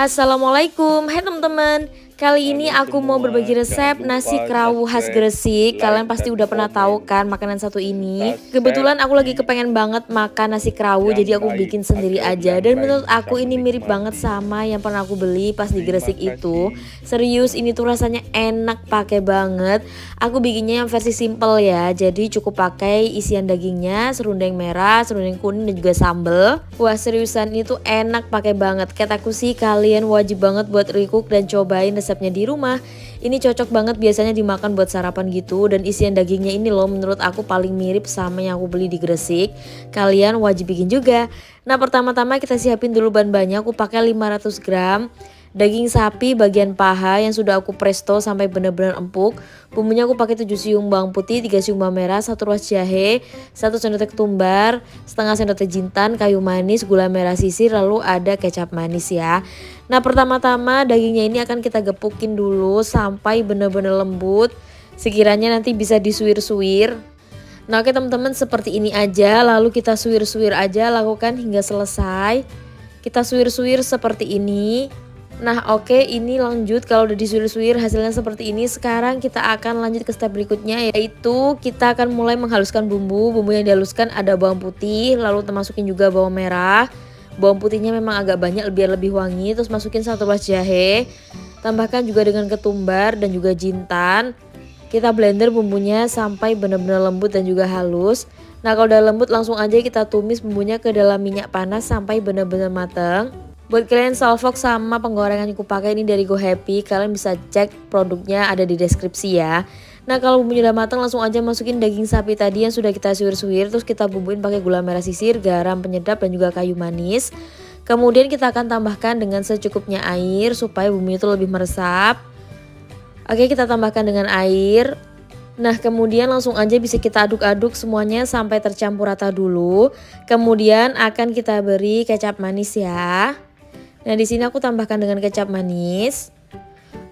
Assalamualaikum, hai teman-teman. Kali ini Halo aku mau semua, berbagi jangan resep nasi lupa kerawu khas subscribe, Gresik. Kalian like, pasti dan udah pernah tahu komen kan makanan satu ini. serta share Kebetulan aku lagi di kepengen banget makan nasi kerawu, yang jadi aku lain bikin sendiri agar aja. yang Dan lain menurut bisa aku ini mirip banget menikmati. sama yang pernah aku beli pas di Terima Gresik itu. kasih. Serius, ini tuh rasanya enak pakai banget. Aku bikinnya yang versi simple ya, jadi cukup pakai isian dagingnya, serundeng merah, serundeng kuning, dan juga sambel. Wah seriusan ini tuh enak pakai banget. Kataku sih kalian wajib banget buat recook dan cobain resepnya di rumah. Ini cocok banget biasanya dimakan buat sarapan gitu, dan isian dagingnya ini loh menurut aku paling mirip sama yang aku beli di Gresik. Kalian wajib bikin juga. Nah pertama-tama kita siapin dulu bahan-bahannya. Aku pakai 500 gram daging sapi bagian paha yang sudah aku presto sampai benar-benar empuk. Bumbunya aku pakai 7 siung bawang putih, 3 siung bawang merah, 1 ruas jahe, 1 sendok teh ketumbar, setengah sendok teh jintan, kayu manis, gula merah sisir, lalu ada kecap manis ya. Nah pertama-tama dagingnya ini akan kita gepukin dulu sampai benar-benar lembut. Sekiranya nanti bisa disuir-suir. Nah oke teman-teman, seperti ini aja, lalu kita suir-suir aja, lakukan hingga selesai. Kita suir-suir seperti ini. Nah oke, ini lanjut kalau udah disuir-suir hasilnya seperti ini. Sekarang kita akan lanjut ke step berikutnya, yaitu kita akan mulai menghaluskan bumbu. Bumbu yang dihaluskan ada bawang putih, lalu kita masukin juga bawang merah. Bawang putihnya memang agak banyak biar lebih wangi. Terus masukin 1 ruas jahe. Tambahkan juga dengan ketumbar dan juga jintan. Kita blender bumbunya sampai benar-benar lembut dan juga halus. Nah kalau udah lembut langsung aja kita tumis bumbunya ke dalam minyak panas sampai benar-benar matang. Buat kalian salvok sama penggorengan yang aku pakai ini dari Go Happy, kalian bisa cek produknya ada di deskripsi ya. Nah kalau bumbunya udah matang langsung aja masukin daging sapi tadi yang sudah kita suir-suir. Terus kita bumbuin pakai gula merah sisir, garam penyedap, dan juga kayu manis. Kemudian kita akan tambahkan dengan secukupnya air supaya bumbunya itu lebih meresap. Oke, kita tambahkan dengan air. Nah kemudian langsung aja bisa kita aduk-aduk semuanya sampai tercampur rata dulu. Kemudian akan kita beri kecap manis ya. Nah di sini aku tambahkan dengan kecap manis.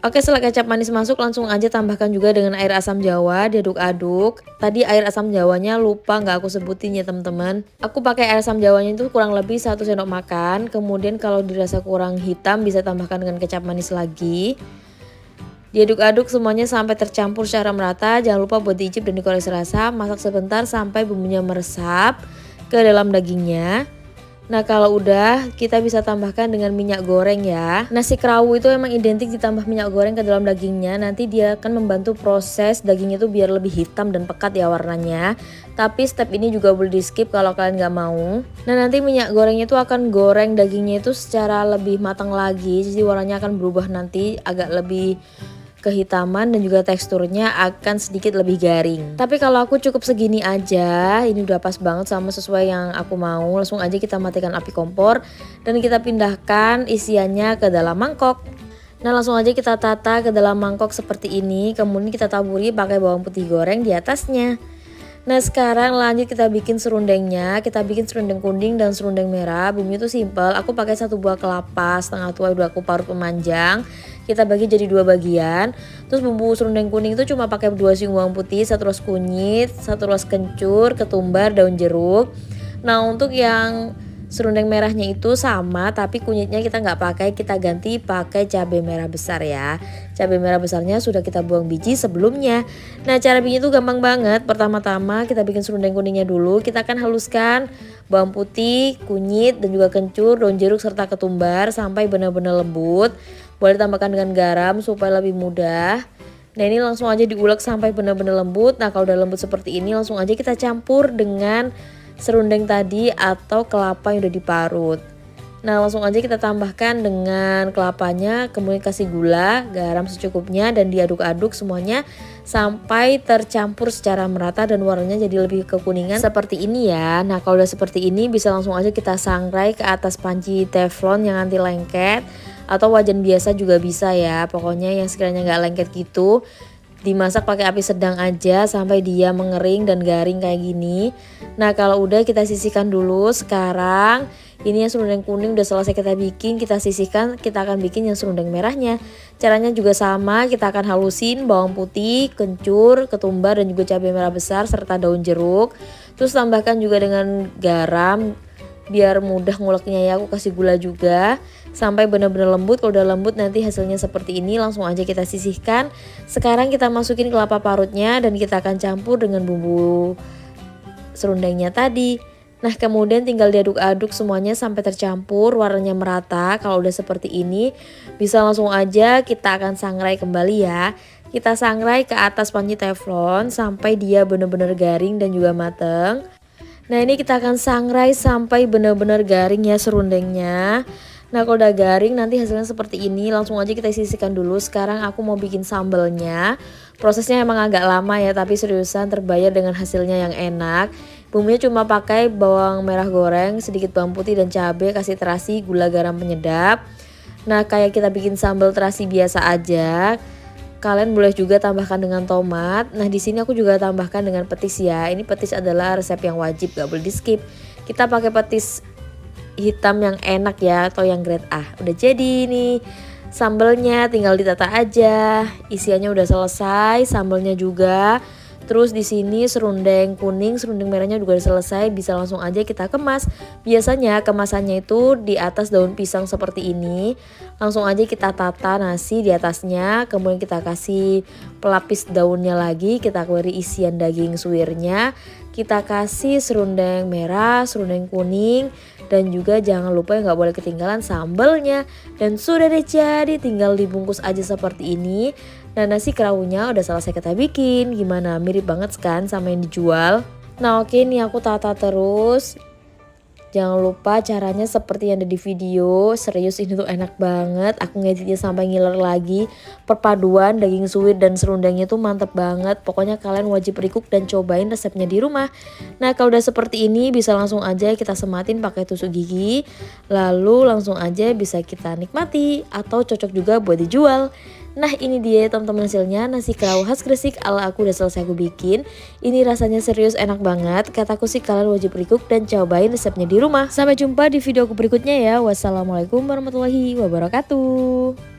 Oke, setelah kecap manis masuk langsung aja tambahkan juga dengan air asam jawa, diaduk-aduk. Tadi air asam jawanya lupa nggak aku sebutin ya teman-teman. Aku pakai air asam jawanya itu kurang lebih 1 sendok makan. Kemudian kalau dirasa kurang hitam bisa tambahkan dengan kecap manis lagi. Diaduk-aduk semuanya sampai tercampur secara merata. Jangan lupa buat diicip dan dikoreksi rasa. Masak sebentar sampai bumbunya meresap ke dalam dagingnya. Nah kalau udah kita bisa tambahkan dengan minyak goreng ya. Nasi kerawu itu emang identik ditambah minyak goreng ke dalam dagingnya. Nanti dia akan membantu proses dagingnya itu biar lebih hitam dan pekat ya warnanya. Tapi step ini juga boleh di skip kalau kalian nggak mau. Nah nanti minyak gorengnya itu akan goreng dagingnya itu secara lebih matang lagi. Jadi warnanya akan berubah nanti agak lebih kehitaman dan juga teksturnya akan sedikit lebih garing. Tapi kalau aku cukup segini aja, ini udah pas banget sama sesuai yang aku mau. Langsung aja kita matikan api kompor dan kita pindahkan isiannya ke dalam mangkok. Nah langsung aja kita tata ke dalam mangkok seperti ini. Kemudian kita taburi pakai bawang putih goreng di atasnya. Nah sekarang lanjut kita bikin serundengnya. Kita bikin serundeng kuning dan serundeng merah. Bumbunya tuh simple. Aku pakai 1 buah kelapa setengah tua udah aku parut pemanjang. Kita bagi jadi 2 bagian. Terus bumbu serundeng kuning itu cuma pakai 2 siung bawang putih, 1 ruas kunyit, 1 ruas kencur, ketumbar, daun jeruk. Nah untuk yang serundeng merahnya itu sama, tapi kunyitnya kita nggak pakai, kita ganti pakai cabai merah besar ya. Cabai merah besarnya sudah kita buang biji sebelumnya. Nah cara bikinnya itu gampang banget. Pertama-tama kita bikin serundeng kuningnya dulu. Kita akan haluskan bawang putih, kunyit, dan juga kencur, daun jeruk, serta ketumbar sampai benar-benar lembut. Boleh tambahkan dengan garam supaya lebih mudah. Nah ini langsung aja diulek sampai benar-benar lembut. Nah kalau udah lembut seperti ini langsung aja kita campur dengan serundeng tadi atau kelapa yang udah diparut. Nah langsung aja kita tambahkan dengan kelapanya, kemudian kasih gula, garam secukupnya dan diaduk-aduk semuanya sampai tercampur secara merata dan warnanya jadi lebih kekuningan seperti ini ya. Nah kalau udah seperti ini bisa langsung aja kita sangrai ke atas panci teflon yang anti lengket atau wajan biasa juga bisa ya. Pokoknya yang sekiranya nggak lengket gitu. Dimasak pakai api sedang aja sampai dia mengering dan garing kayak gini. Nah kalau udah kita sisihkan dulu. Sekarang ini yang serundeng kuning udah selesai kita bikin, kita sisihkan. Kita akan bikin yang serundeng merahnya. Caranya juga sama, kita akan halusin bawang putih, kencur, ketumbar, dan juga cabai merah besar serta daun jeruk. Terus tambahkan juga dengan garam, biar mudah nguleknya ya, aku kasih gula juga sampai benar-benar lembut. Kalau udah lembut nanti hasilnya seperti ini, langsung aja kita sisihkan. Sekarang kita masukin kelapa parutnya dan kita akan campur dengan bumbu serundengnya tadi. Nah kemudian tinggal diaduk-aduk semuanya sampai tercampur, warnanya merata. Kalau udah seperti ini bisa langsung aja kita akan sangrai kembali ya. Kita sangrai ke atas panci teflon sampai dia benar-benar garing dan juga mateng. Nah ini kita akan sangrai sampai benar-benar garing ya serundengnya. Nah kalau udah garing nanti hasilnya seperti ini, langsung aja kita sisihkan dulu. Sekarang aku mau bikin sambelnya. Prosesnya emang agak lama ya, tapi seriusan terbayar dengan hasilnya yang enak. Bumbunya cuma pakai bawang merah goreng, sedikit bawang putih dan cabai, kasih terasi, gula, garam penyedap. Nah kayak kita bikin sambal terasi biasa aja. Kalian boleh juga tambahkan dengan tomat. Nah di sini aku juga tambahkan dengan petis ya. Ini petis adalah resep yang wajib, gak boleh di skip. Kita pakai petis hitam yang enak ya, atau yang grade A. Udah jadi nih sambelnya, tinggal ditata aja. Isiannya udah selesai, sambelnya juga. Terus di sini serundeng kuning, serundeng merahnya juga udah selesai, bisa langsung aja kita kemas. Biasanya kemasannya itu di atas daun pisang seperti ini. Langsung aja kita tata nasi di atasnya, kemudian kita kasih pelapis daunnya lagi, kita beri isian daging suwirnya. Kita kasih serundeng merah, serundeng kuning, dan juga jangan lupa yang gak boleh ketinggalan sambelnya. Dan sudah deh jadi, tinggal dibungkus aja seperti ini. Nah nasi kerawunya udah selesai kita bikin. Gimana, mirip banget kan sama yang dijual? Nah oke nih aku tata terus. Jangan lupa caranya seperti yang ada di video. Serius ini tuh enak banget. Aku ngeditnya sampai ngiler lagi. Perpaduan daging suwir dan serundengnya tuh mantep banget. Pokoknya kalian wajib recook dan cobain resepnya di rumah. Nah kalau udah seperti ini bisa langsung aja kita sematin pakai tusuk gigi. Lalu langsung aja bisa kita nikmati. Atau cocok juga buat dijual. Nah ini dia teman-teman hasilnya, nasi kerawu khas Gresik ala aku udah selesai aku bikin. Ini rasanya serius enak banget. Kataku sih kalian wajib recook dan cobain resepnya di rumah. Sampai jumpa di video aku berikutnya ya. Wassalamualaikum warahmatullahi wabarakatuh.